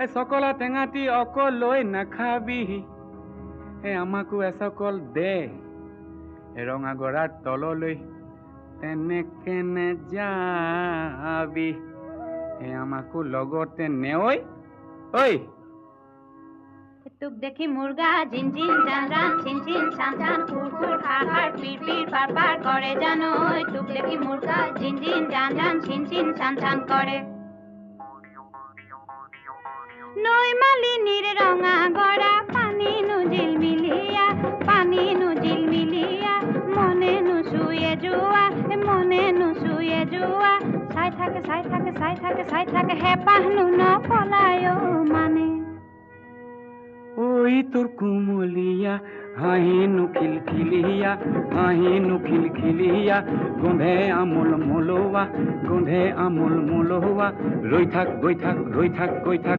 চকলা টেঙাটি অকলৈ নাখাবি আমাকো এচকল দে ৰঙা গৰাৰ তললৈ তেনেকে নেযাবি আমাকো লগতে নেঐ ঐ তোক দেখি মুৰ্গা জিন জিন জান জান চিন চিন চান চান ফুৰ ফুৰ খাৰ খাৰ পিৰ পিৰ পাৰ পাৰ কৰে জানো তোক দেখি মুৰ্গা জিন জিন জান জান চিন চিন চান চান কৰে নৈ মালিনীৰ ৰঙা গৰা পানী নুজিল মিলিয়া মনে নুচুয়ে যোৱা চাই থাকে হেঁপাহনো নপলায় মানে ঐ তোৰ কুমলীয়া হাঁহিনো খিলখিলিয়া গোন্ধে আমোল মোলোৱা ৰৈ থাক গৈ থাক